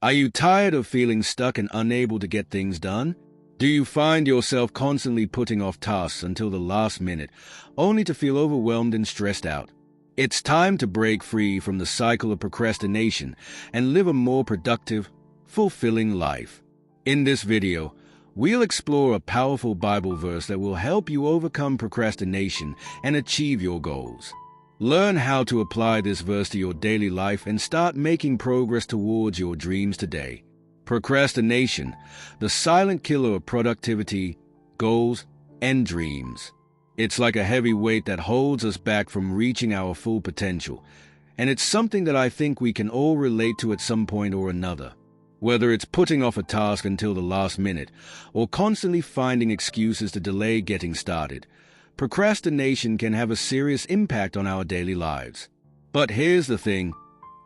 Are you tired of feeling stuck and unable to get things done? Do you find yourself constantly putting off tasks until the last minute, only to feel overwhelmed and stressed out? It's time to break free from the cycle of procrastination and live a more productive, fulfilling life. In this video, we'll explore a powerful Bible verse that will help you overcome procrastination and achieve your goals. Learn how to apply this verse to your daily life and start making progress towards your dreams today. Procrastination, the silent killer of productivity, goals, and dreams. It's like a heavy weight that holds us back from reaching our full potential, and it's something that I think we can all relate to at some point or another. Whether it's putting off a task until the last minute, or constantly finding excuses to delay getting started, procrastination can have a serious impact on our daily lives. But here's the thing.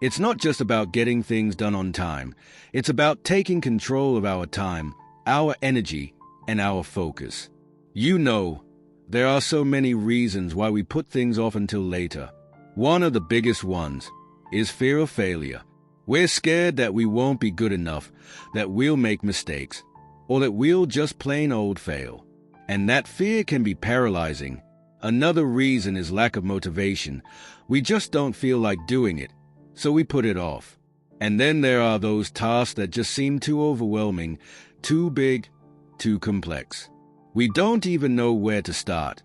It's not just about getting things done on time. It's about taking control of our time, our energy, and our focus. You know, there are so many reasons why we put things off until later. One of the biggest ones is fear of failure. We're scared that we won't be good enough, that we'll make mistakes, or that we'll just plain old fail. And that fear can be paralyzing. Another reason is lack of motivation. We just don't feel like doing it, so we put it off. And then there are those tasks that just seem too overwhelming, too big, too complex. We don't even know where to start,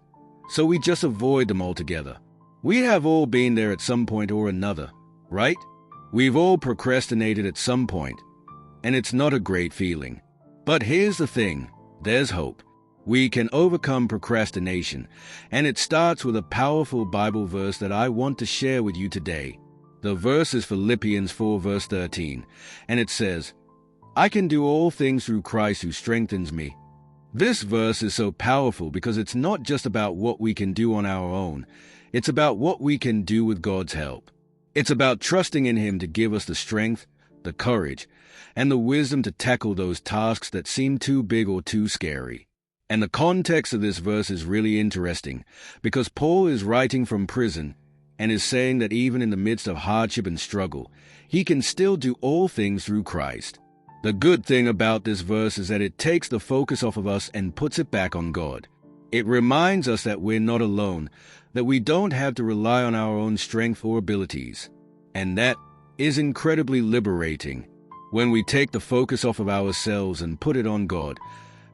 so we just avoid them altogether. We have all been there at some point or another, right? We've all procrastinated at some point, and it's not a great feeling. But here's the thing, there's hope. We can overcome procrastination, and it starts with a powerful Bible verse that I want to share with you today. The verse is Philippians 4 verse 13, and it says, "I can do all things through Christ who strengthens me." This verse is so powerful because it's not just about what we can do on our own. It's about what we can do with God's help. It's about trusting in Him to give us the strength, the courage, and the wisdom to tackle those tasks that seem too big or too scary. And the context of this verse is really interesting because Paul is writing from prison and is saying that even in the midst of hardship and struggle, he can still do all things through Christ. The good thing about this verse is that it takes the focus off of us and puts it back on God. It reminds us that we're not alone, that we don't have to rely on our own strength or abilities. And that is incredibly liberating. When we take the focus off of ourselves and put it on God,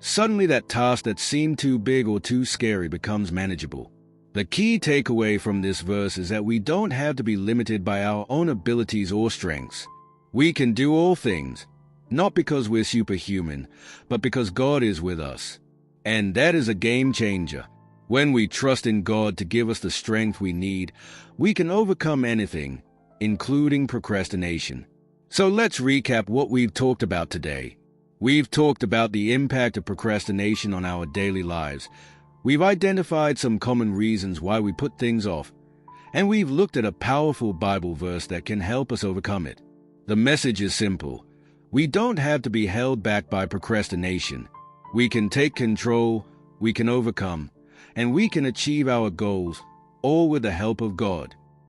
suddenly that task that seemed too big or too scary becomes manageable. The key takeaway from this verse is that we don't have to be limited by our own abilities or strengths. We can do all things, not because we're superhuman, but because God is with us. And that is a game changer. When we trust in God to give us the strength we need, we can overcome anything, including procrastination. So let's recap what we've talked about today. We've talked about the impact of procrastination on our daily lives. We've identified some common reasons why we put things off. And we've looked at a powerful Bible verse that can help us overcome it. The message is simple. We don't have to be held back by procrastination. We can take control, we can overcome, and we can achieve our goals, all with the help of God.